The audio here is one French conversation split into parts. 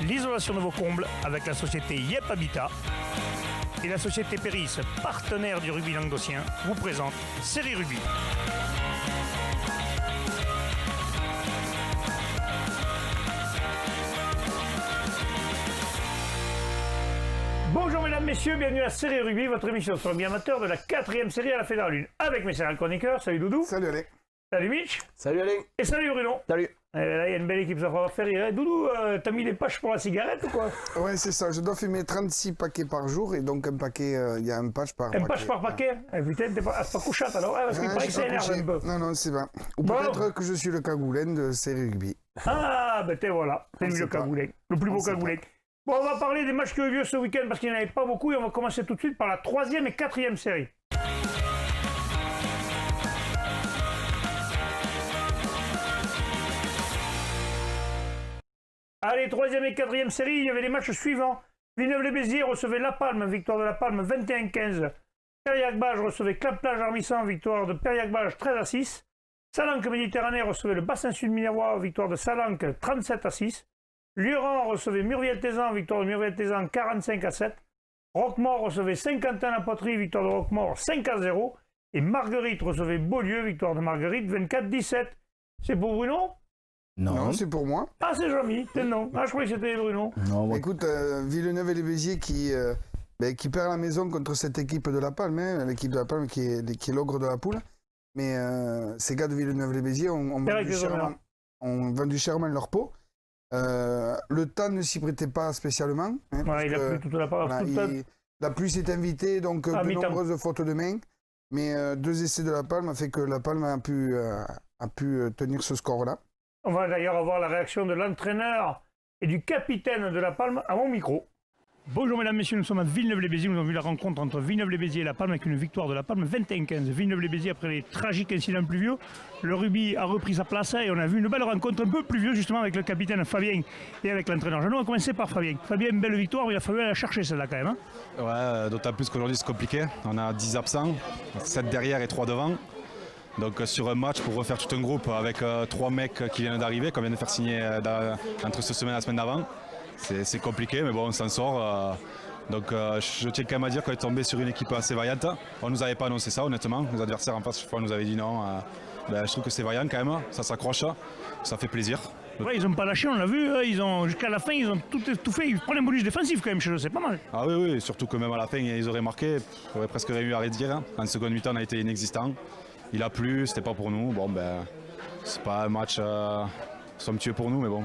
l'isolation de vos combles avec la société Yep Habitat. Et la société Péris, partenaire du rugby languedocien, vous présente Série Rugby. Bonjour mesdames, messieurs, bienvenue à Série Rugby, votre émission sur le rugby amateur de la 4e série à la Fédérale 1. Avec mes sérieux chroniqueurs, salut Doudou. Salut Alain. Salut Mitch. Salut Alain. Et salut Bruno. Salut. Et là, il y a une belle équipe, ça va faire rire. Doudou, t'as mis les patchs pour la cigarette ou quoi? Ouais, c'est ça. Je dois fumer 36 paquets par jour et donc un paquet, il y a un patch par paquet. Un patch par paquet? Ah. Putain, t'es pas couchate alors, parce qu'il paraît que ça énerve un peu. Non, c'est vrai. Ou Bon. peut-être que je suis le cagoulin de Série Rugby. Ah, ben t'es voilà, c'est lui le cagoulin, le plus beau cagoulin. Bon, on va parler des matchs qui ont eu lieu ce week-end parce qu'il n'y en avait pas beaucoup et on va commencer tout de suite par la 3e et 4e série. Allez, 3e et 4e série, il y avait les matchs suivants. Villeneuve-les-Béziers recevait La Palme, victoire de La Palme 21-15. Périac-Bage recevait Clap-Plage-Armissant, victoire de Périac-Bage 13-6. Salanque-Méditerranée recevait le Bassin-Sud-Minervois, victoire de Salanque 37-6. Lurent recevait Murviel-Tézan, victoire de Murviel-Tézan 45-7. Roquemort recevait Saint-Quentin-la-Poterie, victoire de Roquemort 5-0. Et Marguerite recevait Beaulieu, victoire de Marguerite 24-17. C'est pour Bruno? Non, c'est pour moi. Ah, c'est Jean-Mi, c'est non. Ah, je croyais que c'était Bruno. Non, moi... Écoute, Villeneuve et les Béziers qui perd la maison contre cette équipe de La Palme, hein, l'équipe de La Palme qui est l'ogre de la poule. Mais ces gars de Villeneuve-les-Béziers ont vendu chèrement leur peau. Le temps ne s'y prêtait pas spécialement. Hein, Ouais, il a plu toute la part. La pluie s'est invitée, donc de nombreuses fautes de main. Mais 2 essais de La Palme a fait que La Palme a pu tenir ce score-là. On va d'ailleurs avoir la réaction de l'entraîneur et du capitaine de La Palme à mon micro. Bonjour mesdames, messieurs, nous sommes à Villeneuve-les-Béziers. Nous avons vu la rencontre entre Villeneuve-les-Béziers et La Palme avec une victoire de La Palme 21-15. Villeneuve-les-Béziers, après les tragiques incidents pluvieux, le rugby a repris sa place et on a vu une belle rencontre un peu pluvieuse justement avec le capitaine Fabien et avec l'entraîneur. Je vais commencer par Fabien. Fabien, une belle victoire, mais il a fallu aller la chercher celle-là quand même. Hein. Ouais, d'autant plus qu'aujourd'hui c'est compliqué. On a 10 absents, 7 derrière et 3 devant. Donc sur un match pour refaire tout un groupe avec 3 mecs qui viennent d'arriver, qu'on vient de faire signer entre cette semaine et la semaine d'avant. C'est compliqué mais bon on s'en sort. Donc je tiens quand même à dire qu'on est tombé sur une équipe assez vaillante. On ne nous avait pas annoncé ça honnêtement. Les adversaires en face chaque fois nous avaient dit non. Je trouve que c'est vaillant quand même, ça s'accroche, ça fait plaisir. Ouais, ils n'ont pas lâché, on l'a vu, jusqu'à la fin ils ont tout fait. Ils prennent un bonus défensif quand même chez eux, c'est pas mal. Ah oui, surtout que même à la fin ils auraient marqué, on aurait presque réussi à redire. En seconde mi-temps on a été inexistant. Il a plu, c'était pas pour nous. Bon c'est pas un match somptueux pour nous, mais bon.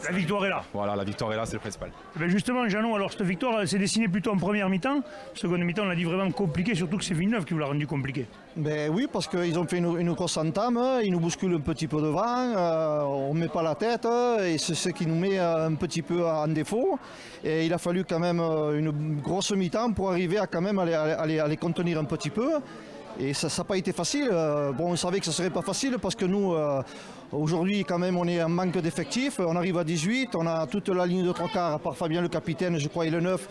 La victoire est là. Voilà, la victoire est là, c'est le principal. Ben justement, Jeannot, alors cette victoire s'est dessinée plutôt en première mi-temps. Seconde mi-temps, on l'a dit vraiment compliqué, surtout que c'est Villeneuve qui vous l'a rendu compliqué. Ben oui, parce qu'ils ont fait une grosse entame, ils nous bousculent un petit peu devant, on ne met pas la tête, et c'est ce qui nous met un petit peu en défaut. Et il a fallu quand même une grosse mi-temps pour arriver à quand même à les contenir un petit peu. Et ça n'a pas été facile. On savait que ce ne serait pas facile parce que nous, aujourd'hui, quand même, on est en manque d'effectifs. On arrive à 18, on a toute la ligne de 3 quarts, à part Fabien, le capitaine, je crois, et le 9,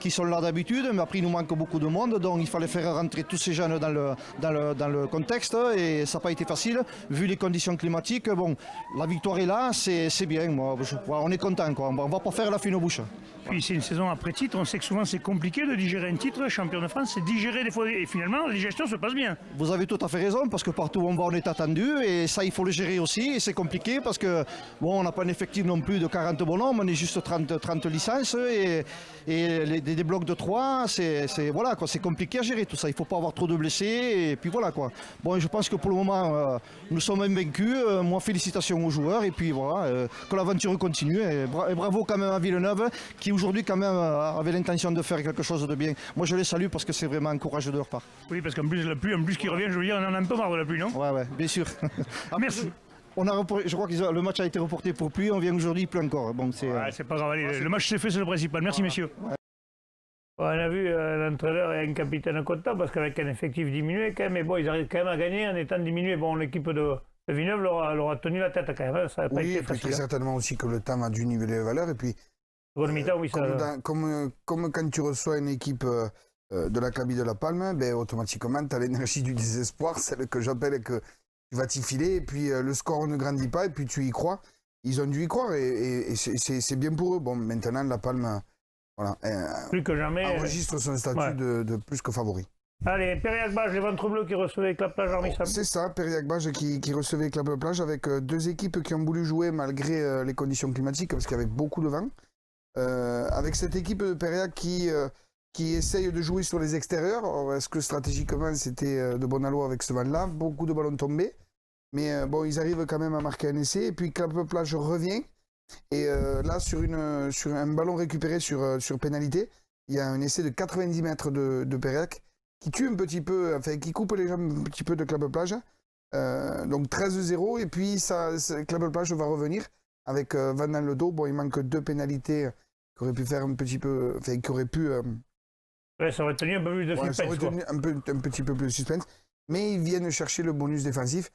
qui sont là d'habitude. Mais après, il nous manque beaucoup de monde. Donc, il fallait faire rentrer tous ces jeunes dans le contexte. Et ça n'a pas été facile, vu les conditions climatiques. Bon, la victoire est là, c'est bien. Moi, on est content. On ne va pas faire la fine aux bouches. Puis c'est une saison après titre, on sait que souvent c'est compliqué de digérer un titre, champion de France, c'est digérer des fois, et finalement la digestion se passe bien. Vous avez tout à fait raison, parce que partout où on va on est attendu, et ça il faut le gérer aussi, et c'est compliqué parce que bon, on n'a pas un effectif non plus de 40 bonhommes, on est juste 30 licences, et des blocs de 3, voilà, c'est compliqué à gérer tout ça, il ne faut pas avoir trop de blessés, et puis voilà quoi. Bon, je pense que pour le moment, nous sommes invaincus, moi félicitations aux joueurs, et puis voilà, que l'aventure continue, et bravo quand même à Villeneuve, qui aujourd'hui quand même avait l'intention de faire quelque chose de bien. Moi je les salue parce que c'est vraiment courageux de leur part. Oui, parce qu'en plus la pluie, qui revient, je veux dire, on en a un peu marre de la pluie, non? Ouais, bien sûr. Merci. Je crois que le match a été reporté pour pluie, on vient aujourd'hui, il pleut encore. Bon, c'est pas grave, allez, le match s'est fait, c'est le principal. Merci messieurs. Ouais. On a vu l'entraîneur et un capitaine content parce qu'avec un effectif diminué quand même, mais bon, ils arrivent quand même à gagner en étant diminués. Bon, l'équipe de Villeneuve leur a tenu la tête quand même, ça n'a pas été facile. Oui, certainement aussi que le temps a dû niveler les valeurs et puis mi-temps, oui, comme quand tu reçois une équipe de l'Académie de La Palme, automatiquement tu as l'énergie du désespoir, celle que j'appelle que tu vas t'y filer et puis le score ne grandit pas et puis tu y crois. ils ont dû y croire et c'est bien pour eux. Bon, maintenant, La Palme voilà, plus que jamais, enregistre son statut de plus que favori. Allez, Périac-Bage, les ventres bleus qui recevaient Clap-Plage Armissam. C'est ça, Périac-Bage qui recevait Clap-Plage avec deux équipes qui ont voulu jouer malgré les conditions climatiques parce qu'il y avait beaucoup de vent. Avec cette équipe de Périac qui essaye de jouer sur les extérieurs. Est-ce que stratégiquement c'était de bon aloi avec ce vent-là? Beaucoup de ballons tombés. Mais bon, ils arrivent quand même à marquer un essai. Et puis Clap-Plage revient. Et là, sur un ballon récupéré sur pénalité, il y a un essai de 90 mètres de Périac qui tue un petit peu, enfin qui coupe les jambes un petit peu de Clap-Plage. Donc 13-0. Et puis Clap-Plage va revenir avec Van dans le dos. Bon, il manque 2 pénalités qui auraient pu faire un petit peu. Enfin, qui auraient pu. Ça aurait tenu un peu plus de suspense. Ça aurait tenu un petit peu plus de suspense. Mais ils viennent chercher le bonus défensif.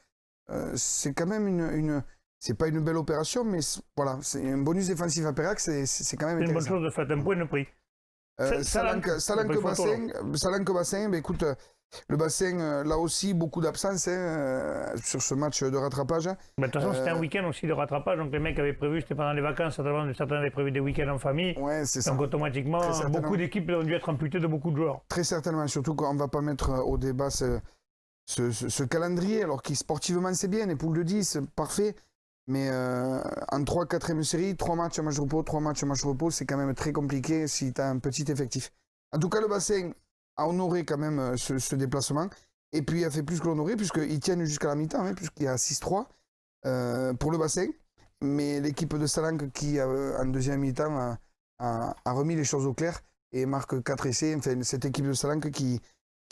C'est quand même c'est pas une belle opération, mais voilà, c'est un bonus défensif à Périac, c'est quand même intéressant. C'est une bonne chose de fait, un point de prix. Salanque-Bassin, ben écoute, le bassin, là aussi, beaucoup d'absence sur ce match de rattrapage. De toute façon, c'était un week-end aussi de rattrapage, donc les mecs avaient prévu, c'était pendant les vacances, certains avaient prévu des week-ends en famille. Ouais, c'est ça. Donc automatiquement, beaucoup d'équipes ont dû être amputées de beaucoup de joueurs. Très certainement, surtout qu'on ne va pas mettre au débat ce calendrier, alors qui sportivement c'est bien, les poules de 10, parfait. Mais en 3/4e série, 3 matchs, match de repos, 3 matchs, match de repos, c'est quand même très compliqué si tu as un petit effectif. En tout cas, le bassin a honoré quand même ce déplacement. Et puis, il a fait plus que l'honorer, puisqu'ils tiennent jusqu'à la mi-temps, puisqu'il y a 6-3 pour le bassin. Mais l'équipe de Salanque, qui en deuxième mi-temps a remis les choses au clair et marque 4 essais. Enfin, cette équipe de Salanque qui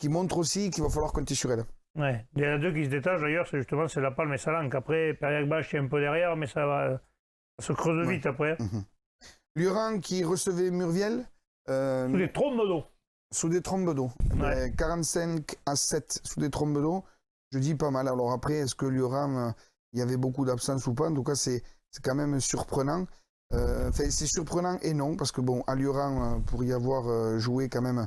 montre aussi qu'il va falloir compter sur elle. Ouais. Il y en a 2 qui se détachent d'ailleurs, c'est La Palme et Salanque. Après, Périac-Bage est un peu derrière, mais ça se creuse vite après. Luran qui recevait Murviel. Sous des trompes d'eau. Sous des trompes d'eau. 45-7 sous des trompes d'eau. Je dis pas mal. Alors après, est-ce que Luran, il y avait beaucoup d'absence ou pas? En tout cas, c'est quand même surprenant. C'est surprenant et non, parce que bon, à Luran, pour y avoir joué quand même,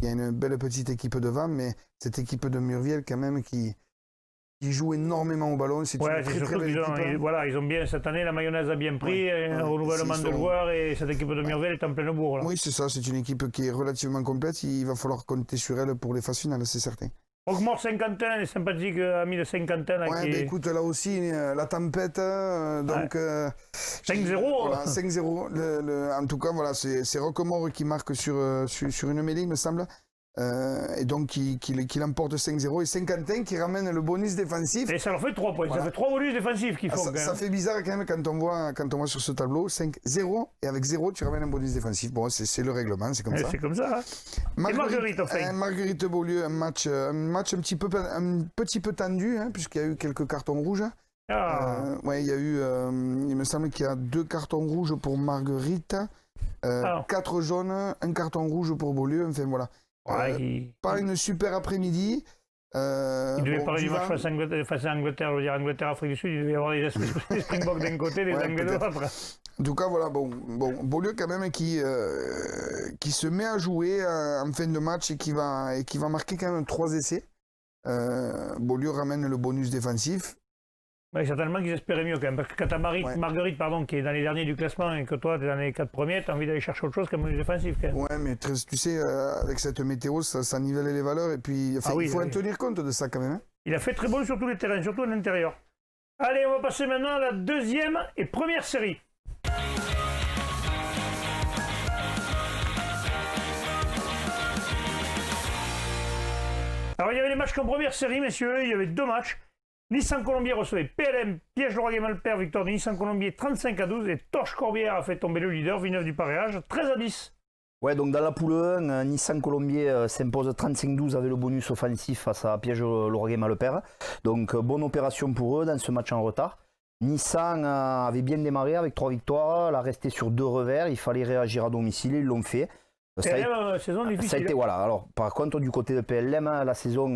il y a une belle petite équipe devant, mais cette équipe de Murviel, quand même, qui joue énormément au ballon. C'est une très belle équipe. Voilà, ils ont bien, cette année, la mayonnaise a bien pris, un renouvellement de joueurs, et cette équipe de Murviel est en pleine bourre. Là. Oui, c'est ça, c'est une équipe qui est relativement complète. Il va falloir compter sur elle pour les phases finales, c'est certain. Roquemort Saint-Quentin, les sympathiques amis de Saint-Quentin. Écoute, là aussi, la tempête, donc... 5-0. Voilà, 5-0. En tout cas, voilà, c'est Roquemort qui marque sur une mêlée, il me semble. Et donc, qui l'emporte 5-0. Et Saint-Quentin qui ramène le bonus défensif. Et ça leur fait 3 points. Voilà. Ça fait 3 bonus défensifs qu'ils font. Ça fait bizarre quand même quand on voit sur ce tableau 5-0. Et avec 0, tu ramènes un bonus défensif. Bon, c'est le règlement, c'est comme ça. C'est comme ça. Et Marguerite, enfin. Marguerite Beaulieu, un match un petit peu tendu, puisqu'il y a eu quelques cartons rouges. Il y a eu, il me semble qu'il y a 2 cartons rouges pour Marguerite, 4 jaunes, un carton rouge pour Beaulieu. Enfin voilà. Pas une super après-midi. Il devait parler du match face à Angleterre, je veux dire Angleterre-Afrique du Sud, il devait y avoir des Springboks d'un côté, des Anglais de l'autre. En tout cas, voilà, Beaulieu quand même qui se met à jouer en fin de match et qui va marquer quand même 3 essais. Beaulieu ramène le bonus défensif. Oui, certainement qu'ils espéraient mieux quand même, parce que quand tu as Marguerite qui est dans les derniers du classement et que toi tu es dans les 4 premiers, tu as envie d'aller chercher autre chose qu'un bonus défensif quand même. Ouais, mais tu sais, avec cette météo, ça nivelle les valeurs et puis il faut en tenir compte de ça quand même. Il a fait très bon sur tous les terrains, surtout à l'intérieur. Allez, on va passer maintenant à la deuxième et première série. Alors il y avait les matchs qu'en première série, messieurs, il y avait 2 matchs. Nissan Colombier recevait PLM, Piège-Lauragais-Malpère, victoire de Nissan Colombier 35-12 et Torche Corbière a fait tomber le leader, Villeneuve du Paréage, 13-10. Ouais, donc dans la poule 1, Nissan Colombier s'impose 35-12 avec le bonus offensif face à Piège-Lauragais-Malpère. Donc bonne opération pour eux dans ce match en retard. Nissan avait bien démarré avec 3 victoires, elle a resté sur 2 revers, il fallait réagir à domicile, ils l'ont fait. Saison difficile. Ça a été, voilà. Alors, par contre, du côté de PLM, la saison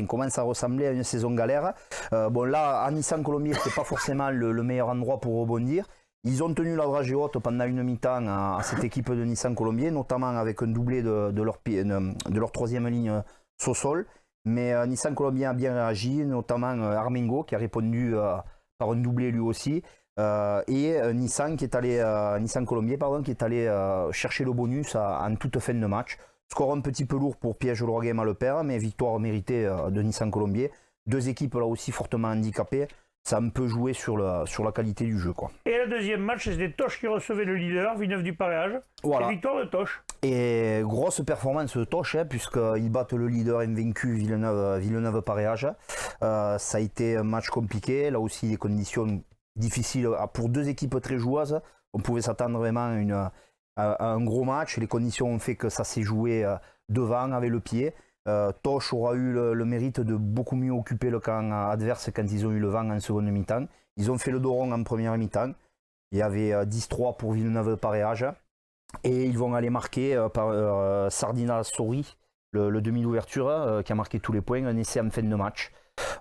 commence à ressembler à une saison galère. Là, à Nissan Colombier, ce n'était pas forcément le meilleur endroit pour rebondir. Ils ont tenu la dragée haute pendant une mi-temps à cette équipe de Nissan Colombier, notamment avec un doublé de leur troisième ligne Sossol. Mais Nissan Colombier a bien réagi, notamment Armengo qui a répondu par un doublé lui aussi. et Nissan Colombier qui est allé chercher le bonus en toute fin de match. Score un petit peu lourd pour Piège Leroy Game à Le Père, mais victoire méritée de Nissan Colombier. Deux équipes là aussi fortement handicapées. Ça a un peu joué sur la qualité du jeu, quoi. Et le deuxième match, c'était Toch qui recevait le leader, Villeneuve du Pareage. Voilà. Et victoire de Toch. Et grosse performance de Toch, puisqu'ils battent le leader invaincu Villeneuve Pareage. Ça a été un match compliqué. Là aussi, des conditions difficiles pour deux équipes très joueuses. On pouvait s'attendre vraiment à un gros match. Les conditions ont fait que ça s'est joué devant avec le pied. Toch aura eu le mérite de beaucoup mieux occuper le camp adverse quand ils ont eu le vent en seconde mi-temps. Ils ont fait le dos rond en première mi-temps. Il y avait 10-3 pour Villeneuve Pareage. Et ils vont aller marquer par Sardina Sori, le demi d'ouverture, qui a marqué tous les points, un essai en fin de match.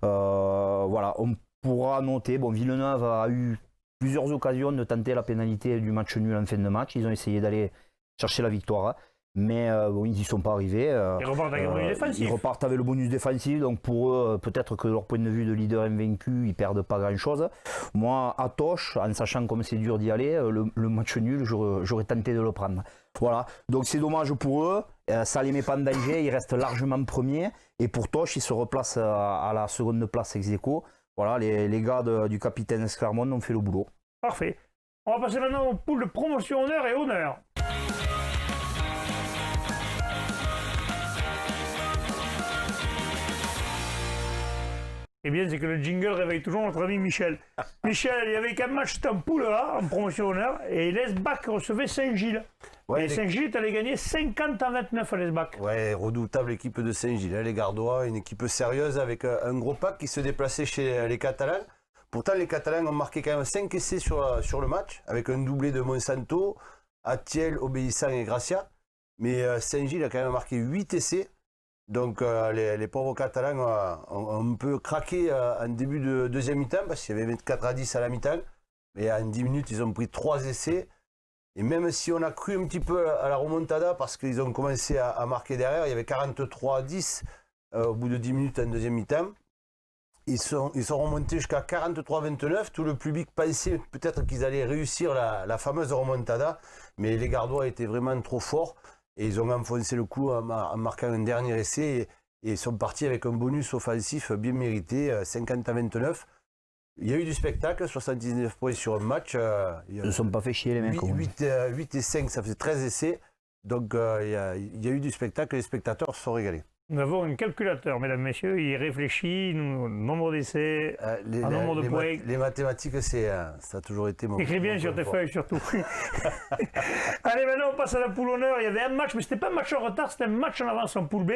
Voilà, on pourra noter, Villeneuve a eu plusieurs occasions de tenter la pénalité du match nul en fin de match. Ils ont essayé d'aller chercher la victoire. Mais ils n'y sont pas arrivés. Ils repartent avec le bonus défensif. Ils repartent avec le bonus défensif. Donc pour eux, peut-être que leur point de vue de leader invaincu, ils perdent pas grand-chose. Moi, à Toch, en sachant comme c'est dur d'y aller, le match nul, j'aurais tenté de le prendre. Voilà. Donc c'est dommage pour eux. Ça les met pas en danger. Ils restent largement premiers. Et pour Toch, ils se replacent à la seconde place ex aequo. Voilà, les gars du capitaine Esclarmonde ont fait le boulot. Parfait. On va passer maintenant au pool de promotion honneur et honneur. Eh bien, c'est que le jingle réveille toujours notre ami Michel. Michel, il y avait qu'un match, c'était en poule A, en promotion honneur, et l'Esbac recevait Saint-Gilles. Ouais, et Saint-Gilles est allé gagner 50-29 à l'Esbac. Ouais, redoutable équipe de Saint-Gilles, les Gardois, une équipe sérieuse avec un gros pack qui se déplaçait chez les Catalans. Pourtant, les Catalans ont marqué quand même 5 essais sur le match, avec un doublé de Monsanto, Atiel, Obéissant et Gracia. Mais Saint-Gilles a quand même marqué 8 essais. Donc les pauvres Catalans ont un peu craqué en début de deuxième mi-temps parce qu'il y avait 24-10 à la mi-temps. Mais en 10 minutes, ils ont pris 3 essais. Et même si on a cru un petit peu à la remontada parce qu'ils ont commencé à marquer derrière, il y avait 43-10 au bout de 10 minutes en deuxième mi-temps. Ils sont remontés jusqu'à 43-29. Tout le public pensait peut-être qu'ils allaient réussir la fameuse remontada. Mais les Gardois étaient vraiment trop forts. Et ils ont enfoncé le coup en marquant un dernier essai et sont partis avec un bonus offensif bien mérité, 50-29. Il y a eu du spectacle, 79 points sur un match. Ils ne sont pas fait chier les mecs. 8 et 5, ça fait 13 essais. Donc il y a eu du spectacle et les spectateurs se sont régalés. Nous avons un calculateur, mesdames, messieurs, il réfléchit, nombre d'essais, nombre de points. Les mathématiques, ça a toujours été mon... Écris bien sur tes feuilles, surtout. Allez, maintenant, on passe à la poule honneur. Il y avait un match, mais ce n'était pas un match en retard, c'était un match en avance en poule B.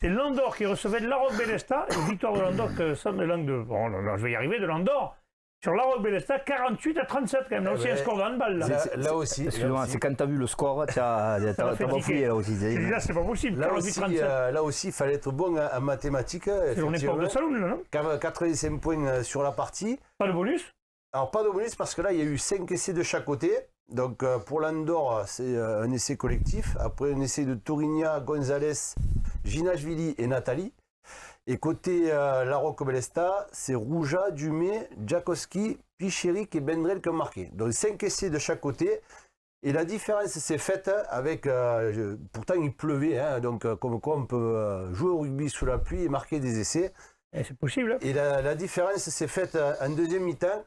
C'est Landor qui recevait de Larocque Bélestat, et victoire de Landor, bon, là, je vais y arriver, de Landor. Sur Larocque Bélestat, 48-37 quand même. Là aussi, un score de handball. Là aussi. Excuse-moi, c'est quand tu as vu le score, tu as bafouillé là aussi. Là, c'est pas possible. Là aussi, il fallait être bon en mathématiques. C'est journée porte de Saloum, là, non? 85 points sur la partie. Pas de bonus? Alors, pas de bonus parce que là, il y a eu 5 essais de chaque côté. Donc, pour Landor, c'est un essai collectif. Après, un essai de Tourigna, Gonzalez, Ginashvili et Nathalie. Et côté Larocque Bélestat, c'est Rouja, Dumé, Djakowski, Pichéric et Bendrel qui ont marqué. Donc 5 essais de chaque côté. Et la différence s'est faite avec... pourtant il pleuvait, hein, donc comme quoi on peut jouer au rugby sous la pluie et marquer des essais. C'est possible. Et la différence s'est faite en deuxième mi-temps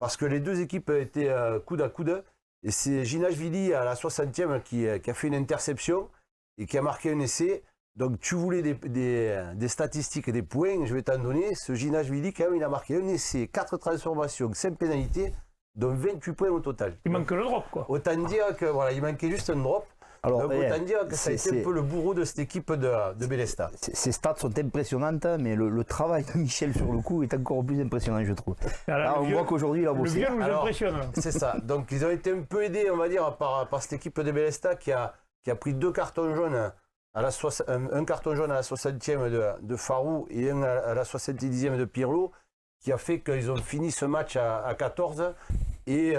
parce que les deux équipes étaient coude à coude. Et c'est Ginashvili à la 60e qui a fait une interception et qui a marqué un essai. Donc tu voulais des statistiques et des points, je vais t'en donner. Ce Ginashvili, quand même, il a marqué un essai, 4 transformations, 5 pénalités, dont 28 points au total. Il manque le drop, quoi. Autant dire que voilà, il manquait juste un drop. Alors, donc autant dire que ça a été un peu le bourreau de cette équipe de Bélestat. Ces stats sont impressionnantes, mais le travail de Michel sur le coup est encore plus impressionnant, je trouve. Là, on voit qu'aujourd'hui, il a bossé. Le vieux nous impressionne. C'est ça. Donc ils ont été un peu aidés, on va dire, par cette équipe de Bélestat qui a pris 2 cartons jaunes. Un carton jaune à la 60e de Farou et un à la 70e de Pirlo, qui a fait qu'ils ont fini ce match à 14. Et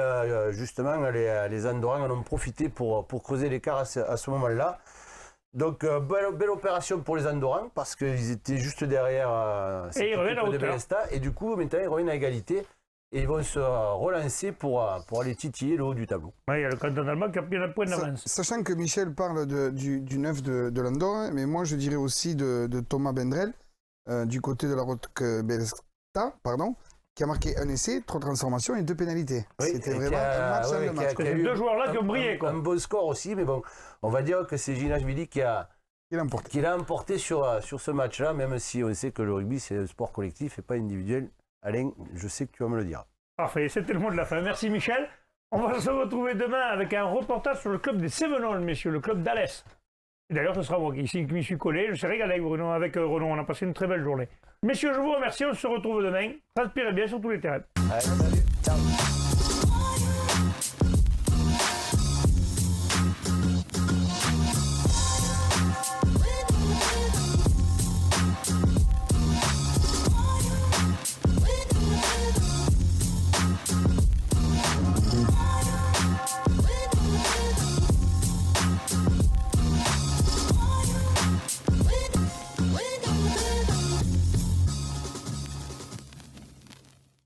justement, les Andorrans en ont profité pour creuser l'écart à ce moment-là. Donc, belle opération pour les Andorrans, parce qu'ils étaient juste derrière cette équipe de Bélestat. Et du coup, maintenant, ils reviennent à égalité. et ils vont se relancer pour aller titiller le haut du tableau. Ouais, il y a le canton allemand qui a pris un point d'avance. Sachant que Michel parle du neuf de l'Andorre, mais moi je dirais aussi de Thomas Bendrel, du côté de la Roque Belsta, qui a marqué un essai, 3 transformations et 2 pénalités. Oui, c'était vraiment un match dans le match. C'est ces deux joueurs-là qui ont brillé. Un bon score aussi, mais bon, on va dire que c'est Ginashvili qui l'a emporté sur ce match-là, même si on sait que le rugby c'est un sport collectif et pas individuel. Alain, je sais que tu vas me le dire. Parfait, c'était le mot de la fin. Merci Michel. On va se retrouver demain avec un reportage sur le club des Cévenols, messieurs, le club d'Alès. Et d'ailleurs, ce sera moi qui m'y suis collé. Je suis régalé avec Renaud. On a passé une très belle journée. Messieurs, je vous remercie. On se retrouve demain. Transpirez bien sur tous les terrains. Allez, salut. Ciao.